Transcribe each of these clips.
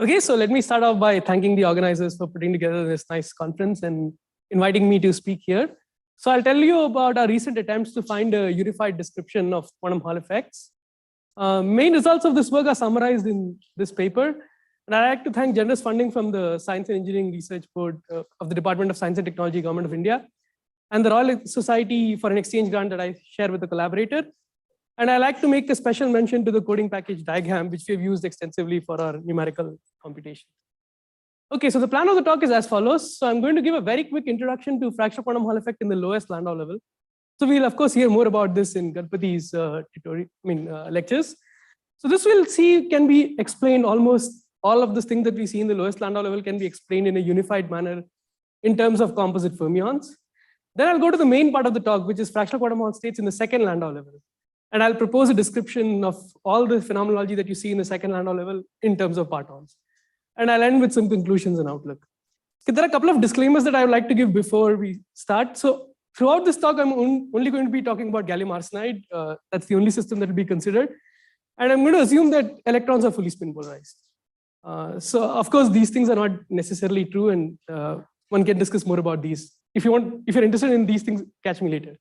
Okay, so let me start off by thanking the organizers for putting together this nice conference and inviting me to speak here. So I'll tell you about our recent attempts to find a unified description of quantum Hall effects. Main results of this work are summarized in this paper. And I'd like to thank generous funding from the Science and Engineering Research Board of the Department of Science and Technology, Government of India, and the Royal Society for an exchange grant that I share with a collaborator. And I like to make a special mention to the coding package diagram, which we've used extensively for our numerical computation. Okay, so the plan of the talk is as follows. So I'm going to give a very quick introduction to fractional quantum Hall effect in the lowest Landau level. So we'll of course hear more about this in Ganpathy's lectures. So this we'll see can be explained almost all of this thing that we see in the lowest Landau level can be explained in a unified manner in terms of composite fermions. Then I'll go to the main part of the talk, which is fractional quantum Hall states in the second Landau level. And I'll propose a description of all the phenomenology that you see in the second Landau level in terms of partons. And I'll end with some conclusions and outlook. Okay, there are a couple of disclaimers that I would like to give before we start. So throughout this talk, I'm only going to be talking about gallium arsenide. That's the only system that will be considered. And I'm going to assume that electrons are fully spin polarized. So of course, these things are not necessarily true, and one can discuss more about these. If you're interested in these things, catch me later.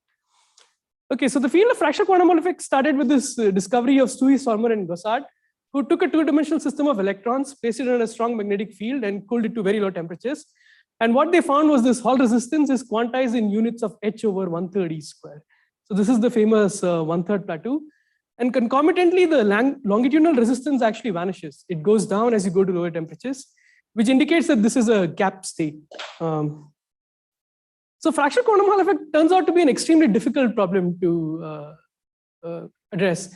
Okay, so the field of fractional quantum Hall effects started with this discovery of Suisse, Sormer, and Gossard, who took a two-dimensional system of electrons, placed it in a strong magnetic field, and cooled it to very low temperatures. And what they found was this Hall resistance is quantized in units of h over 1/3 e square. So this is the famous 1/3 plateau. And concomitantly, the longitudinal resistance actually vanishes. It goes down as you go to lower temperatures, which indicates that this is a gap state. So fractional quantum Hall effect turns out to be an extremely difficult problem to address.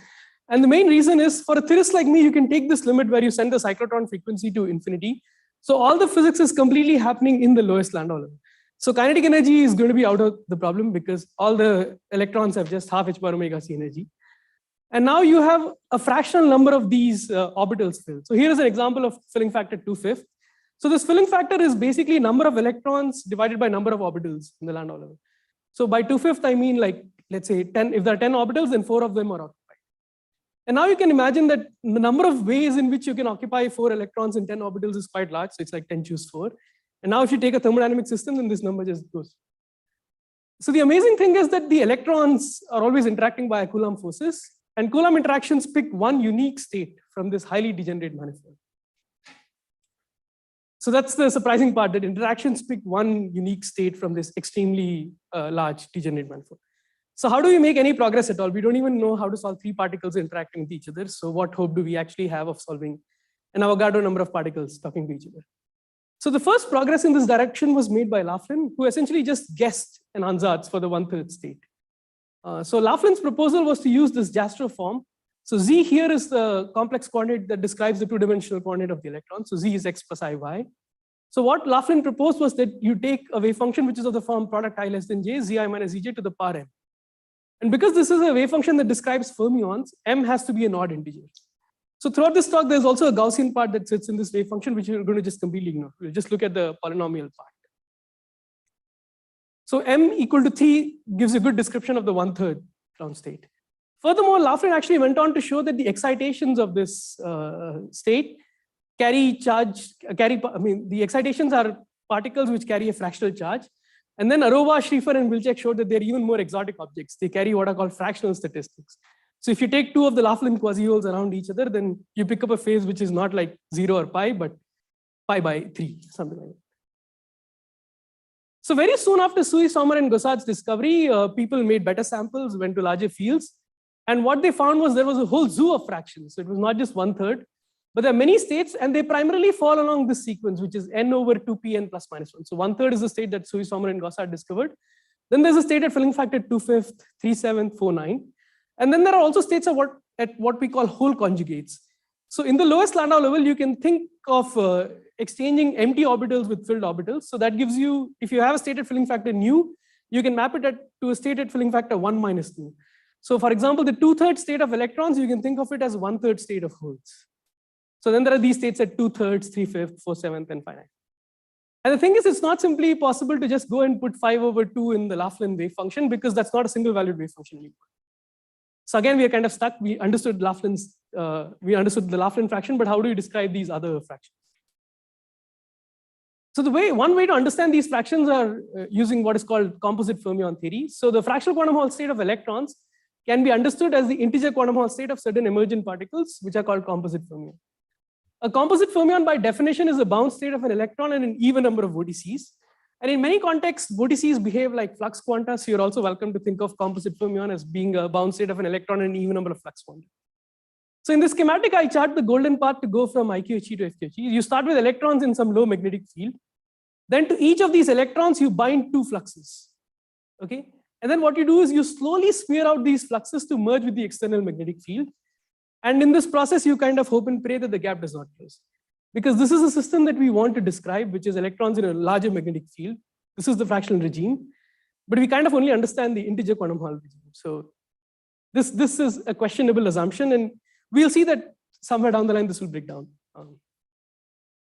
And the main reason is, for a theorist like me, you can take this limit where you send the cyclotron frequency to infinity. So all the physics is completely happening in the lowest Landau level. So kinetic energy is going to be out of the problem because all the electrons have just half h bar omega c energy. And now you have a fractional number of these orbitals filled. So here is an example of filling factor 2/5. So this filling factor is basically number of electrons divided by number of orbitals in the Landau level. So by 2/5, I mean, like, let's say 10, if there are 10 orbitals, then 4 of them are occupied. And now you can imagine that the number of ways in which you can occupy 4 electrons in 10 orbitals is quite large. So it's like 10 choose 4. And now if you take a thermodynamic system, then this number just goes. So the amazing thing is that the electrons are always interacting by Coulomb forces, and Coulomb interactions pick one unique state from this highly degenerate manifold. So that's the surprising part, that interactions pick one unique state from this extremely large degenerate manifold. So how do we make any progress at all? We don't even know how to solve 3 particles interacting with each other. So what hope do we actually have of solving an Avogadro number of particles talking to each other? So the first progress in this direction was made by Laughlin, who essentially just guessed an ansatz for the 1/3 state. So Laughlin's proposal was to use this Jastrow form. So Z here is the complex coordinate that describes the 2-dimensional coordinate of the electron. So Z is x plus I_y. So what Laughlin proposed was that you take a wave function which is of the form product I less than j, Zi minus Zj to the power m. And because this is a wave function that describes fermions, m has to be an odd integer. So throughout this talk, there's also a Gaussian part that sits in this wave function, which we're going to just completely ignore. We'll just look at the polynomial part. So m equal to 3 gives a good description of the 1/3 ground state. Furthermore, Laughlin actually went on to show that the excitations of this state carry charge, the excitations are particles which carry a fractional charge. And then Arova, Schrieffer, and Wilczek showed that they're even more exotic objects. They carry what are called fractional statistics. So if you take 2 of the Laughlin quasi-holes around each other, then you pick up a phase which is not like 0 or pi, but pi by 3, something like that. So very soon after Suisse, Sormer, and Gossard's discovery, people made better samples, went to larger fields. And what they found was there was a whole zoo of fractions. So it was not just 1/3, but there are many states, and they primarily fall along this sequence, which is n over 2pn plus minus 1. So 1/3 is the state that Suisse, Sormer, and Gossard discovered. Then there's a state at filling factor 2/5, 3/7, 4/9. And then there are also states at what we call hole conjugates. So in the lowest Landau level, you can think of exchanging empty orbitals with filled orbitals. So that gives you, if you have a state at filling factor nu, you can map it to a state at filling factor 1 minus nu. So for example, the 2/3 state of electrons, you can think of it as 1/3 state of holes. So then there are these states at 2/3, 3/5, 4/7, and 5/9. And the thing is, it's not simply possible to just go and put 5 over 2 in the Laughlin wave function, because that's not a single valued wave function. So again, we are kind of stuck. We understood the Laughlin fraction, but how do you describe these other fractions? So one way to understand these fractions are using what is called composite fermion theory. So the fractional quantum Hall state of electrons can be understood as the integer quantum Hall state of certain emergent particles, which are called composite fermion. A composite fermion by definition is a bound state of an electron and an even number of vortices. And in many contexts, vortices behave like flux quanta. So you're also welcome to think of composite fermion as being a bound state of an electron and an even number of flux quanta. So in this schematic, I chart the golden path to go from IQHE to FQHE. You start with electrons in some low magnetic field. Then to each of these electrons, you bind two fluxes. Okay. And then what you do is you slowly smear out these fluxes to merge with the external magnetic field. And in this process, you kind of hope and pray that the gap does not close. Because this is a system that we want to describe, which is electrons in a larger magnetic field. This is the fractional regime. But we kind of only understand the integer quantum Hall regime. So this is a questionable assumption. And we'll see that somewhere down the line, this will break down.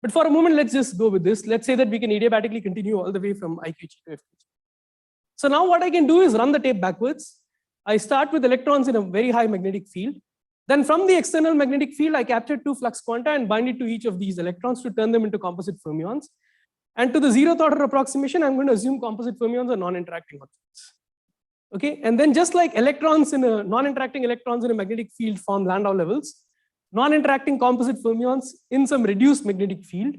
But for a moment, let's just go with this. Let's say that we can adiabatically continue all the way from IQHE to FQHE. So now what I can do is run the tape backwards. I start with electrons in a very high magnetic field. Then from the external magnetic field, I capture two flux quanta and bind it to each of these electrons to turn them into composite fermions. And to the zeroth order approximation, I'm going to assume composite fermions are non-interacting objects. Okay, and then just like electrons in a non-interacting electrons in a magnetic field form Landau levels, non-interacting composite fermions in some reduced magnetic field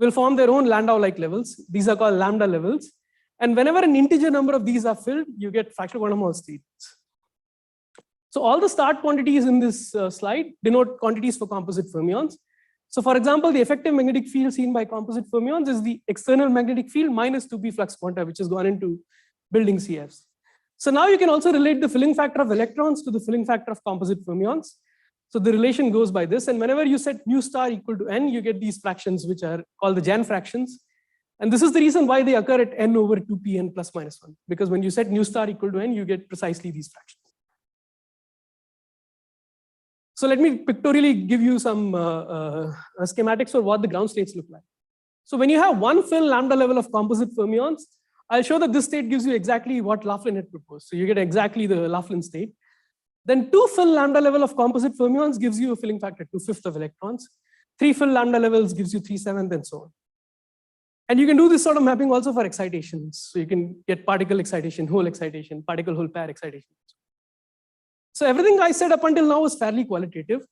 will form their own Landau-like levels. These are called lambda levels. And whenever an integer number of these are filled, you get fractional quantum Hall states. So all the start quantities in this slide denote quantities for composite fermions. So for example, the effective magnetic field seen by composite fermions is the external magnetic field minus 2p flux quanta, which has gone into building CFs. So now you can also relate the filling factor of electrons to the filling factor of composite fermions. So the relation goes by this. And whenever you set mu star equal to n, you get these fractions, which are called the Jan fractions. And this is the reason why they occur at n over 2pn plus minus 1. Because when you set mu star equal to n, you get precisely these fractions. So let me pictorially give you some schematics for what the ground states look like. So when you have one fill lambda level of composite fermions, I'll show that this state gives you exactly what Laughlin had proposed. So you get exactly the Laughlin state. Then 2 fill lambda level of composite fermions gives you a filling factor 2/5 of electrons. 3 fill lambda levels gives you 3/7 and so on. And you can do this sort of mapping also for excitations. So you can get particle excitation, hole excitation, particle hole pair excitation. So everything I said up until now is fairly qualitative,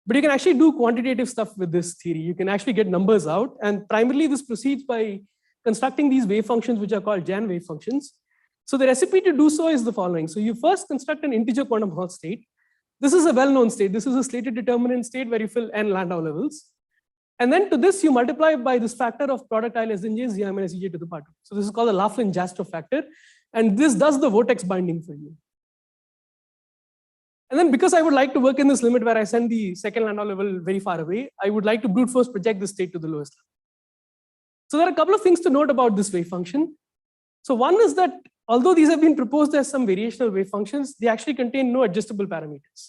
but you can actually do quantitative stuff with this theory. You can actually get numbers out, and primarily this proceeds by constructing these wave functions, which are called Jan wave functions. So the recipe to do so is the following. So you first construct an integer quantum Hall state. This is a well-known state. This is a slated determinant state where you fill n Landau levels. And then to this, you multiply by this factor of product I less than j, zi minus ej to the power 2. So this is called the Laughlin-Jastrow factor. And this does the vortex binding for you. And then because I would like to work in this limit where I send the second Landau level very far away, I would like to brute force project the state to the lowest level. So there are a couple of things to note about this wave function. So one is that although these have been proposed as some variational wave functions, they actually contain no adjustable parameters.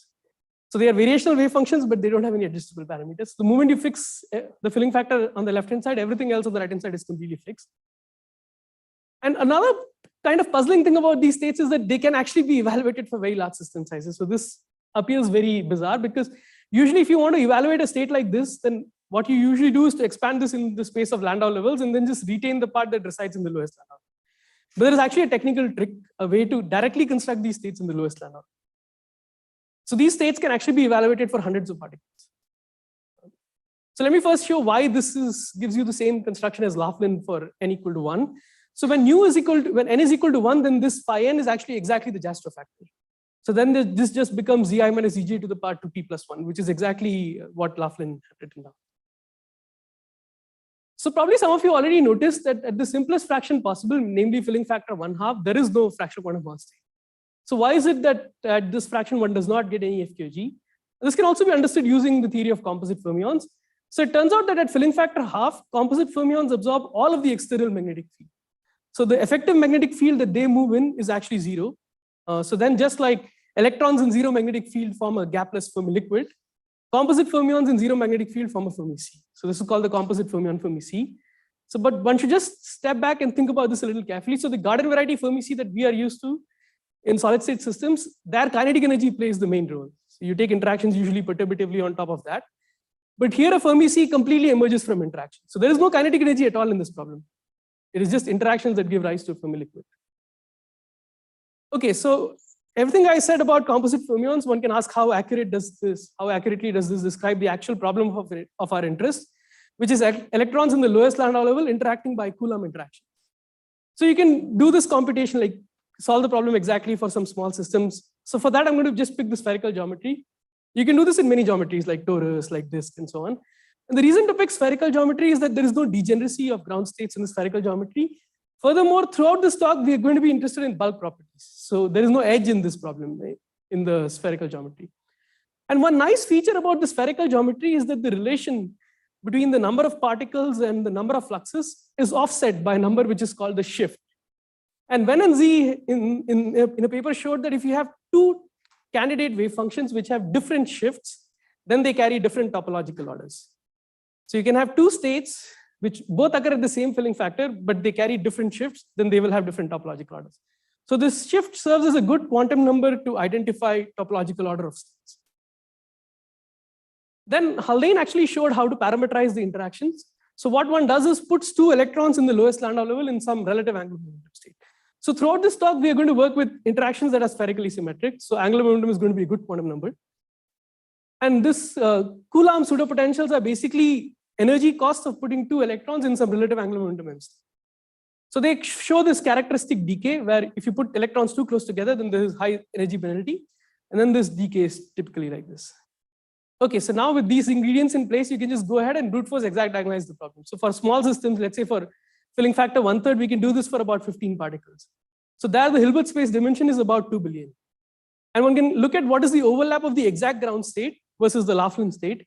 So they are variational wave functions, but they don't have any adjustable parameters. The moment you fix the filling factor on the left-hand side, everything else on the right-hand side is completely fixed. And another kind of puzzling thing about these states is that they can actually be evaluated for very large system sizes. So this appears very bizarre because usually if you want to evaluate a state like this, then what you usually do is to expand this in the space of Landau levels and then just retain the part that resides in the lowest Landau. But there is actually a technical trick, a way to directly construct these states in the lowest Landau. So these states can actually be evaluated for hundreds of particles. So let me first show why this gives you the same construction as Laughlin for n equal to 1. So when when n is equal to 1, then this phi n is actually exactly the Jastrow factor. So then this just becomes zi minus ej to the power 2p plus 1, which is exactly what Laughlin had written down. So probably some of you already noticed that at the simplest fraction possible, namely filling factor 1/2, there is no fractional quantum Hall state. So why is it that at this fraction one does not get any FQG? This can also be understood using the theory of composite fermions. So it turns out that at filling factor 1/2, composite fermions absorb all of the external magnetic field. So the effective magnetic field that they move in is actually 0. So then just like electrons in 0 magnetic field form a gapless Fermi liquid, composite fermions in 0 magnetic field form a Fermi C. So this is called the composite fermion Fermi C. So but one should just step back and think about this a little carefully. So the garden variety Fermi C that we are used to in solid state systems, their kinetic energy plays the main role. So you take interactions usually perturbatively on top of that. But here a Fermi sea completely emerges from interaction. So there is no kinetic energy at all in this problem. It is just interactions that give rise to a Fermi liquid. Okay, so everything I said about composite fermions, one can ask how accurately does this describe the actual problem of our interest, which is electrons in the lowest Landau level interacting by Coulomb interaction. So you can do this computation, like solve the problem exactly for some small systems. So for that, I'm going to just pick the spherical geometry. You can do this in many geometries like torus, like disk, and so on. And the reason to pick spherical geometry is that there is no degeneracy of ground states in the spherical geometry. Furthermore, throughout this talk, we are going to be interested in bulk properties. So there is no edge in this problem in the spherical geometry. And one nice feature about the spherical geometry is that the relation between the number of particles and the number of fluxes is offset by a number which is called the shift. And Wen and Z in a paper showed that if you have two candidate wave functions which have different shifts, then they carry different topological orders. So you can have two states which both occur at the same filling factor, but they carry different shifts, then they will have different topological orders. So this shift serves as a good quantum number to identify topological order of states. Then Haldane actually showed how to parameterize the interactions. So what one does is puts two electrons in the lowest Landau level in some relative angular momentum state. So throughout this talk, we are going to work with interactions that are spherically symmetric. So angular momentum is going to be a good quantum number. And this Coulomb pseudopotentials are basically energy costs of putting two electrons in some relative angular momentum state. So they show this characteristic decay where if you put electrons too close together, then there is high energy penalty. And then this decay is typically like this. Okay, so now with these ingredients in place, you can just go ahead and brute force exact diagonalize the problem. So for small systems, let's say for filling factor 1/3, we can do this for about 15 particles. So there the Hilbert space dimension is about 2 billion. And one can look at what is the overlap of the exact ground state versus the Laughlin state.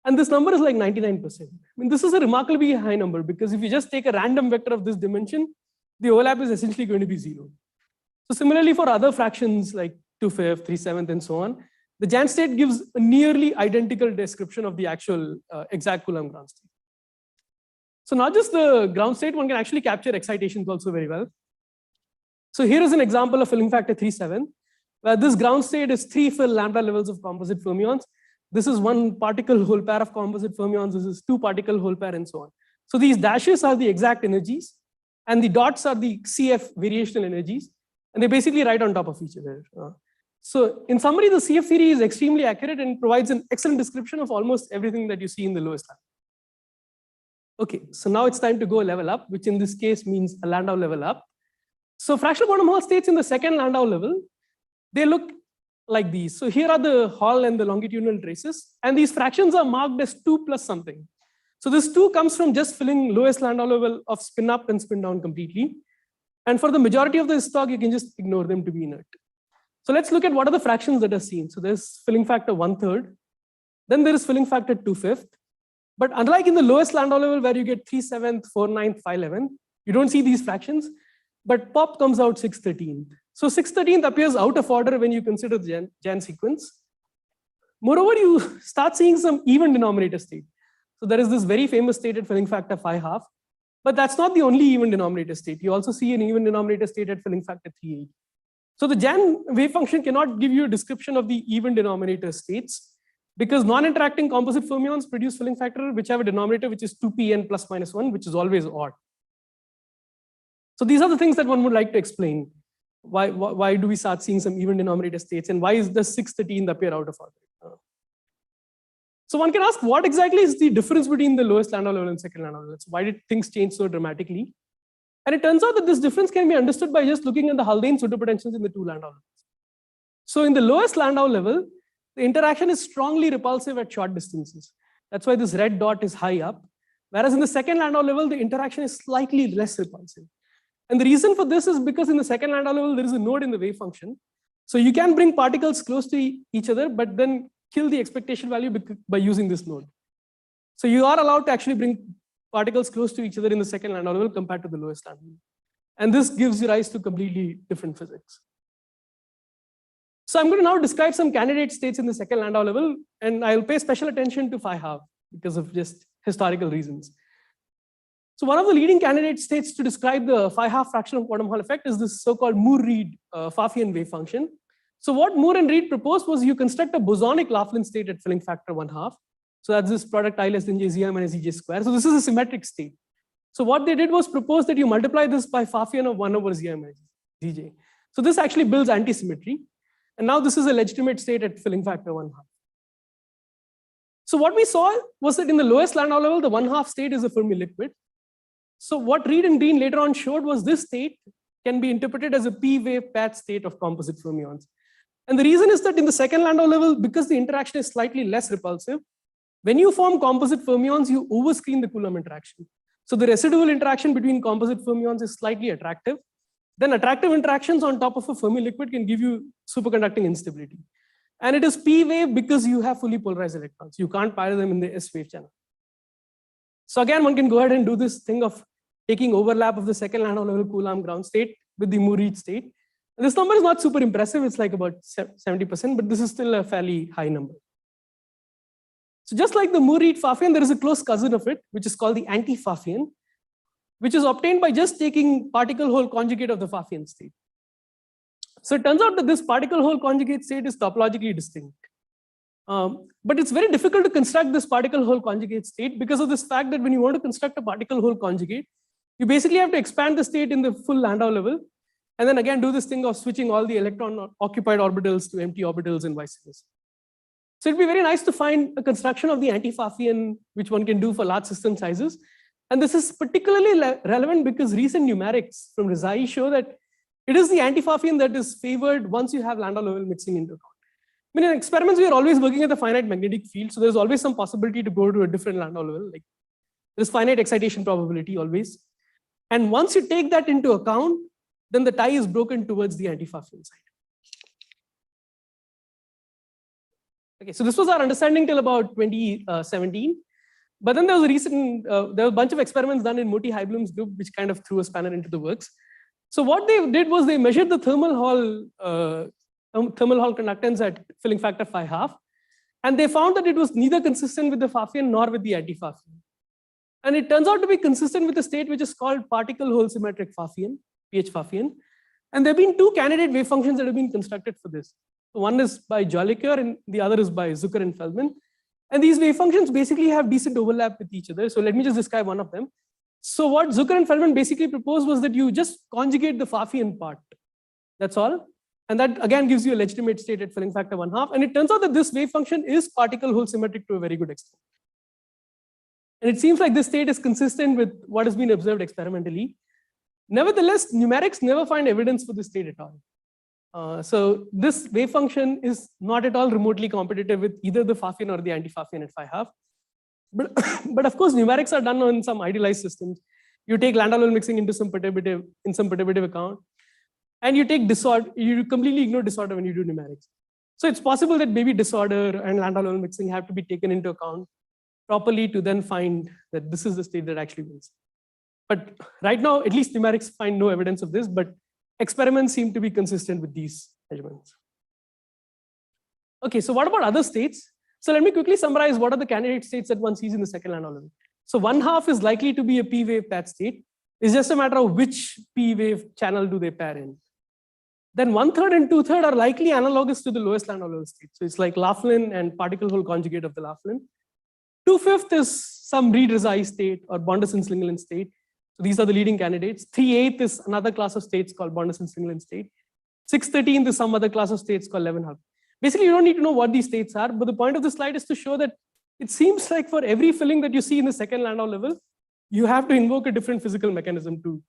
And this number is like 99%. I mean, this is a remarkably high number because if you just take a random vector of this dimension, the overlap is essentially going to be 0. So similarly for other fractions like 2/5, 3/7, and so on, the Jan state gives a nearly identical description of the actual exact Coulomb ground state. So not just the ground state, one can actually capture excitations also very well. So here is an example of filling factor 3/7, where this ground state is 3 fill lambda levels of composite fermions. This is 1 particle whole pair of composite fermions. This is 2 particle whole pair, and so on. So these dashes are the exact energies, and the dots are the CF variational energies, and they basically right on top of each other. So in summary, the CF theory is extremely accurate and provides an excellent description of almost everything that you see in the lowest level. Okay, so now it's time to go level up, which in this case means a Landau level up. So fractional quantum Hall states in the second Landau level, they look like these. So here are the Hall and the longitudinal traces, and these fractions are marked as 2 plus something. So this 2 comes from just filling lowest Landau level of spin up and spin down completely. And for the majority of this talk, you can just ignore them to be inert. So let's look at what are the fractions that are seen. So there's filling factor 1/3. Then there is filling factor 2/5. But unlike in the lowest Landau level where you get 3/7, 4/9, 5/11, you don't see these fractions. But pop comes out 6/13. So 6/13 appears out of order when you consider the Jan sequence. Moreover, you start seeing some even denominator state. So there is this very famous state at filling factor 5/2. But that's not the only even denominator state. You also see an even denominator state at filling factor 3/8. So the Jan wave function cannot give you a description of the even denominator states because non-interacting composite fermions produce filling factor which have a denominator which is 2pn plus minus 1, which is always odd. So these are the things that one would like to explain. Why do we start seeing some even denominator states, and why is the 6/13 appear out of order? So one can ask what exactly is the difference between the lowest Landau level and second Landau level? So why did things change so dramatically? And it turns out that this difference can be understood by just looking at the Haldane pseudopotentials in the 2 Landau levels. So in the lowest Landau level, the interaction is strongly repulsive at short distances. That's why this red dot is high up. Whereas in the second Landau level, the interaction is slightly less repulsive. And the reason for this is because in the second Landau level, there is a node in the wave function. So you can bring particles close to each other, but then kill the expectation value by using this node. So you are allowed to actually bring particles close to each other in the second Landau level compared to the lowest Landau level. And this gives rise to completely different physics. So I'm going to now describe some candidate states in the second Landau level, and I'll pay special attention to phi-half because of just historical reasons. So one of the leading candidate states to describe the phi-half fractional quantum Hall effect is this so-called Moore-Reed Pfaffian wave function. So what Moore and Reed proposed was you construct a bosonic Laughlin state at filling factor 1/2. So that's this product I less than j zi minus ej square. So this is a symmetric state. So what they did was propose that you multiply this by Pfaffian of 1 over zi minus zj. So this actually builds anti-symmetry. And now this is a legitimate state at filling factor 1/2. So what we saw was that in the lowest Landau level, the 1/2 state is a Fermi liquid. So what Reed and Green later on showed was this state can be interpreted as a p-wave paired state of composite fermions. And the reason is that in the second Landau level, because the interaction is slightly less repulsive, when you form composite fermions, you overscreen the Coulomb interaction. So the residual interaction between composite fermions is slightly attractive. Then attractive interactions on top of a Fermi liquid can give you superconducting instability. And it is p-wave because you have fully polarized electrons. You can't pair them in the S-wave channel. So again, one can go ahead and do this thing of taking overlap of the second Landau level Coulomb ground state with the Moore-Reed state. And this number is not super impressive. It's like about 70%, but this is still a fairly high number. So just like the Moore-Reed Pfaffian, there is a close cousin of it, which is called the anti-Pfaffian, which is obtained by just taking particle hole conjugate of the Pfaffian state. So it turns out that this particle hole conjugate state is topologically distinct. But it's very difficult to construct this particle hole conjugate state because of this fact that when you want to construct a particle hole conjugate, you basically have to expand the state in the full Landau level, and then again do this thing of switching all the electron occupied orbitals to empty orbitals and vice versa. So it'd be very nice to find a construction of the anti-Pfaffian, which one can do for large system sizes. And this is particularly relevant because recent numerics from Rizai show that it is the anti-Pfaffian that is favored once you have Landau level mixing into account. I mean, in experiments, we are always working at the finite magnetic field. So there's always some possibility to go to a different Landau level. Like there's finite excitation probability always. And once you take that into account, then the tie is broken towards the anti-Pfaffian side. Okay, so this was our understanding till about 2017. But then there was a recent, there was a bunch of experiments done in Murthy Heiblum's group, which kind of threw a spanner into the works. So what they did was they measured the thermal Hall conductance at filling factor 5/2, and they found that it was neither consistent with the Pfaffian nor with the anti-Pfaffian. And it turns out to be consistent with the state which is called particle hole symmetric Pfaffian, PH Pfaffian. And there have been two candidate wave functions that have been constructed for this. One is by Jolicoeur and the other is by Zucker and Feldman. And these wave functions basically have decent overlap with each other. So let me just describe one of them. So what Zucker and Feldman basically proposed was that you just conjugate the Pfaffian part. That's all. And that again gives you a legitimate state at filling factor 1/2. And it turns out that this wave function is particle hole symmetric to a very good extent. And it seems like this state is consistent with what has been observed experimentally. Nevertheless, numerics never find evidence for this state at all. So this wave function is not at all remotely competitive with either the Pfaffian or the anti-Pfaffian at 5/2. But of course, numerics are done on some idealized systems. You take Landau level mixing into some perturbative account, and you take disorder. You completely ignore disorder when you do numerics. So it's possible that maybe disorder and Landau level mixing have to be taken into account properly to then find that this is the state that actually wins. But right now, at least numerics find no evidence of this, but experiments seem to be consistent with these measurements. Okay, so what about other states? So let me quickly summarize what are the candidate states that one sees in the second Landau level. So 1/2 is likely to be a p-wave paired state. It's just a matter of which p-wave channel do they pair in. Then 1/3 and 2/3 are likely analogous to the lowest Landau level state. So it's like Laughlin and particle hole conjugate of the Laughlin. 2/5 is some Reed-Rizai state or Bonderson-Slingerland state. So these are the leading candidates. 3/8 is another class of states called Bonderson-Slingerland state. 6/13 is some other class of states called Leeuwenhoek. Basically, you don't need to know what these states are, but the point of the slide is to show that it seems like for every filling that you see in the second Landau level, you have to invoke a different physical mechanism to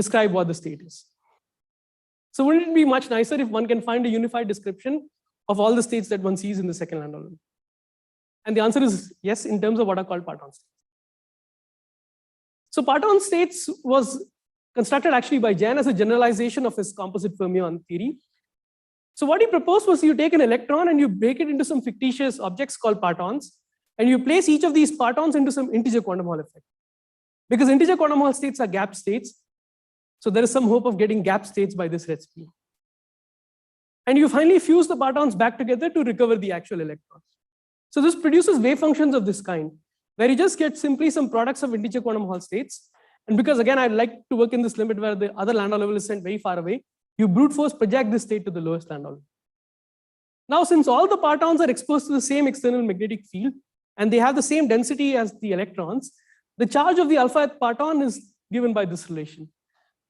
describe what the state is. So wouldn't it be much nicer if one can find a unified description of all the states that one sees in the second Landau level? And the answer is yes, in terms of what are called parton states. So parton states was constructed actually by Jain as a generalization of his composite fermion theory. So what he proposed was you take an electron and you break it into some fictitious objects called partons, and you place each of these partons into some integer quantum Hall effect. Because integer quantum Hall states are gap states, so there is some hope of getting gap states by this recipe. And you finally fuse the partons back together to recover the actual electron. So this produces wave functions of this kind, where you just get simply some products of integer quantum Hall states. And because again, I'd like to work in this limit where the other Landau level is sent very far away, you brute force project this state to the lowest Landau level. Now, since all the partons are exposed to the same external magnetic field, and they have the same density as the electrons, the charge of the alpha parton is given by this relation.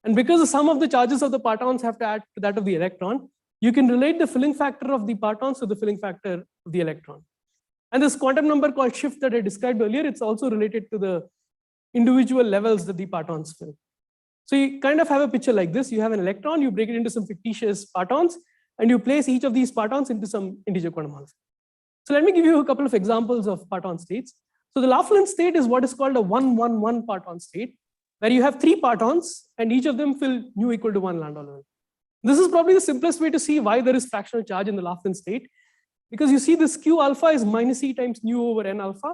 And because the sum of the charges of the partons have to add to that of the electron, you can relate the filling factor of the partons to the filling factor of the electron. And this quantum number called shift that I described earlier, it's also related to the individual levels that the partons fill. So you kind of have a picture like this. You have an electron, you break it into some fictitious partons, and you place each of these partons into some integer quantum half. So let me give you a couple of examples of parton states. So the Laughlin state is what is called a 1-1-1 parton state, where you have 3 partons and each of them fill nu equal to 1 lambda level. This is probably the simplest way to see why there is fractional charge in the Laughlin state, because you see this q alpha is minus e times nu over n alpha.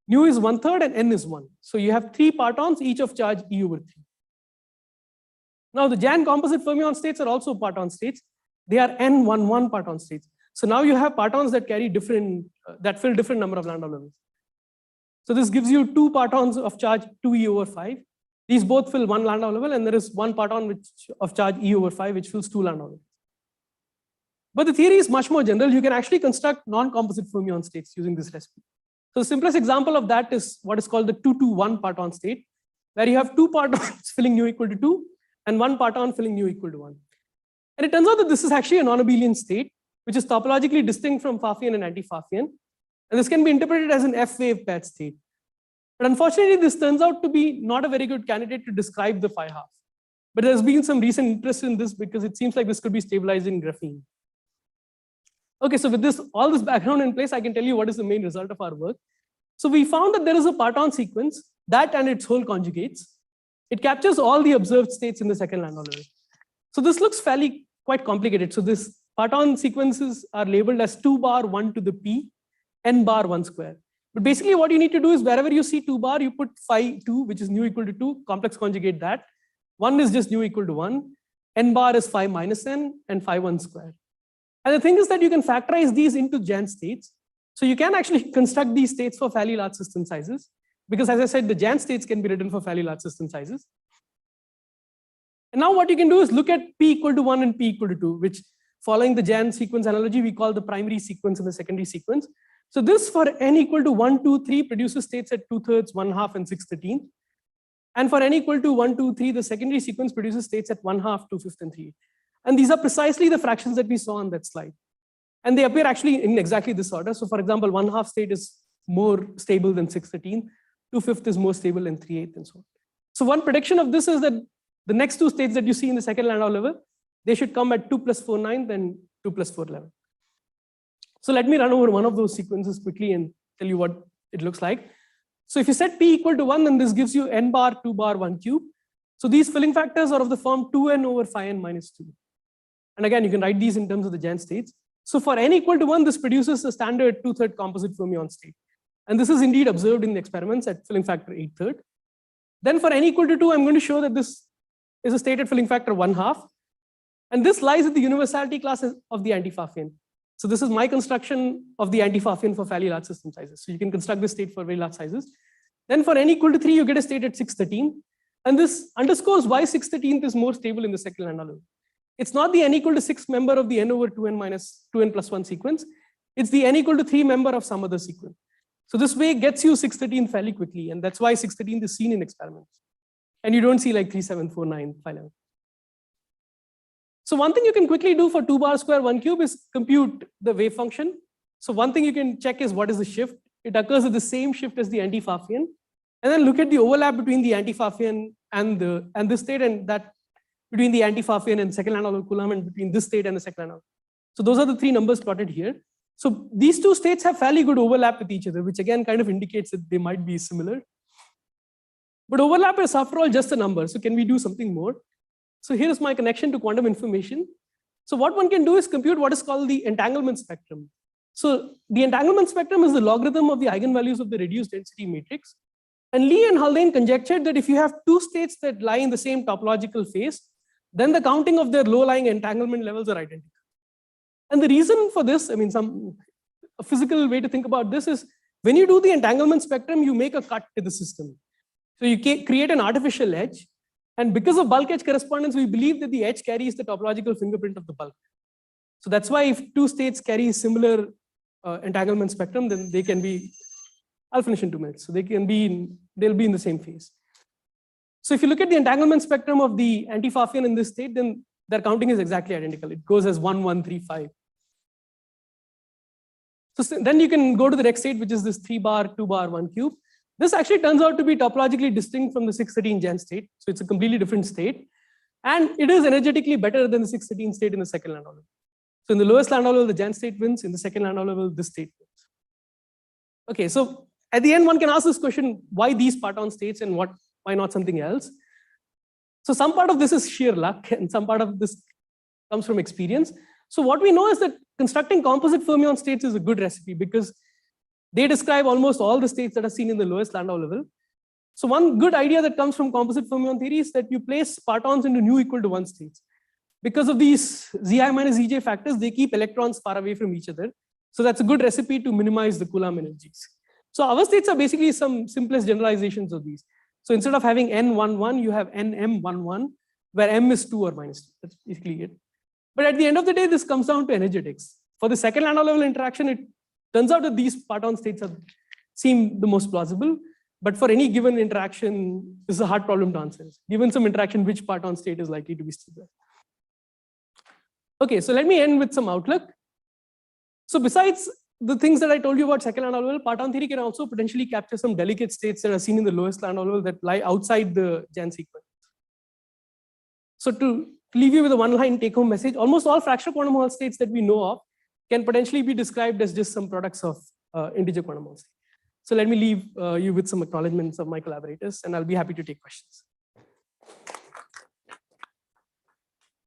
Nu is 1/3 and n is 1. So you have 3 partons, each of charge e over 3. Now the Jan composite fermion states are also parton states. They are n-1-1 parton states. So now you have partons that carry different, that fill different number of lambda levels. So this gives you 2 partons of charge 2e over 5. These both fill 1 lambda level, and there is 1 parton which of charge e over 5 which fills 2 lambda levels. But the theory is much more general. You can actually construct non-composite fermion states using this recipe. So the simplest example of that is what is called the 2-2-1 parton state, where you have 2 partons filling nu equal to 2 and 1 parton filling nu equal to 1. And it turns out that this is actually a non-abelian state, which is topologically distinct from Pfaffian and anti-Pfaffian. And this can be interpreted as an F-wave paired state. But unfortunately, this turns out to be not a very good candidate to describe the phi half. But there's been some recent interest in this because it seems like this could be stabilized in graphene. Okay, so with all this background in place, I can tell you what is the main result of our work. So we found that there is a parton sequence, that and its whole conjugates. It captures all the observed states in the second lambda level. So this looks fairly quite complicated. So this parton sequences are labeled as 2 bar 1 to the p, n bar 1 square. But basically what you need to do is wherever you see 2 bar, you put phi 2, which is nu equal to 2, complex conjugate that. 1 is just nu equal to 1. N bar is phi minus n, and phi 1 square. And the thing is that you can factorize these into Jan states. So you can actually construct these states for fairly large system sizes, because as I said, the Jan states can be written for fairly large system sizes. And now what you can do is look at p equal to 1 and p equal to 2, which following the Jan sequence analogy, we call the primary sequence and the secondary sequence. So this for n equal to 1, 2, 3 produces states at 2/3, 1/2, and 6/13. And for n equal to 1, 2, 3, the secondary sequence produces states at 1/2, 2/5, and 3. And these are precisely the fractions that we saw on that slide. And they appear actually in exactly this order. So for example, 1/2 state is more stable than 6/13, 2/5 is more stable than 3/8, and so on. So one prediction of this is that the next 2 states that you see in the second lambda level, they should come at 2 + 4 9 and 2 + 4 11. So let me run over one of those sequences quickly and tell you what it looks like. So if you set p equal to 1, then this gives you n bar 2 bar 1 cube. So these filling factors are of the form 2n over phi n minus 2. And again, you can write these in terms of the Jan states. So for n equal to 1, this produces a standard 2/3 composite fermion state. And this is indeed observed in the experiments at filling factor 8/3. Then for n equal to 2, I'm going to show that this is a state at filling factor 1/2. And this lies at the universality class of the anti-Pfaffian. So this is my construction of the anti-Pfaffian for fairly large system sizes. So you can construct this state for very large sizes. Then for n equal to 3, you get a state at 6/13. And this underscores why 6/13 is more stable in the second lambda level. It's not the n equal to 6 member of the n over 2n minus 2n plus 1 sequence. It's the n equal to 3 member of some other sequence. So this way gets you 6/13 fairly quickly. And that's why 6/13 is seen in experiments. And you don't see like 3, 7, 4, 9, 5, 11. So one thing you can quickly do for 2 bar square 1 cube is compute the wave function. So one thing you can check is what is the shift. It occurs at the same shift as the anti-Pfaffian. And then look at the overlap between the anti-Pfaffian and this state, and that between the anti-Pfaffian and second lambda level Coulomb, and between this state and the second lambda. So those are the 3 numbers plotted here. So these 2 states have fairly good overlap with each other, which again kind of indicates that they might be similar. But overlap is after all just a number. So can we do something more? So here is my connection to quantum information. So what one can do is compute what is called the entanglement spectrum. So the entanglement spectrum is the logarithm of the eigenvalues of the reduced density matrix. And Lee and Haldane conjectured that if you have 2 states that lie in the same topological phase, then the counting of their low-lying entanglement levels are identical. And the reason for this, I mean, a physical way to think about this is when you do the entanglement spectrum, you make a cut to the system. So you create an artificial edge. And because of bulk edge correspondence, we believe that the edge carries the topological fingerprint of the bulk. So that's why if 2 states carry similar entanglement spectrum, then they can be I'll finish in 2 minutes. So they'll be in the same phase. So if you look at the entanglement spectrum of the anti-Pfaffian in this state, then their counting is exactly identical. It goes as 1, 1, 3, 5. So then you can go to the next state, which is this 3 bar, 2 bar, 1 cube. This actually turns out to be topologically distinct from the 613 Gen state. So it's a completely different state. And it is energetically better than the 613 state in the second Landau level. So in the lowest Landau level, the Gen state wins. In the second Landau level, this state wins. Okay, so at the end, one can ask this question, why these parton states and why not something else? So some part of this is sheer luck and some part of this comes from experience. So what we know is that constructing composite fermion states is a good recipe because they describe almost all the states that are seen in the lowest Landau level. So one good idea that comes from composite fermion theory is that you place partons into nu equal to 1 states. Because of these Zi minus Zj factors, they keep electrons far away from each other. So that's a good recipe to minimize the Coulomb energies. So our states are basically some simplest generalizations of these. So instead of having n11, you have nm11, where m is 2 or minus 2. That's basically it. But at the end of the day, this comes down to energetics. For the second Landau level interaction, it turns out that these parton states seem the most plausible. But for any given interaction, this is a hard problem to answer. Given some interaction, which parton state is likely to be still there? Okay, so let me end with some outlook. So besides the things that I told you about second Landau level, parton theory can also potentially capture some delicate states that are seen in the lowest Landau level that lie outside the Gen sequence. So to leave you with a one-line take-home message, almost all fractional quantum Hall states that we know of can potentially be described as just some products of integer quantum Hall states. So let me leave you with some acknowledgements of my collaborators, and I'll be happy to take questions.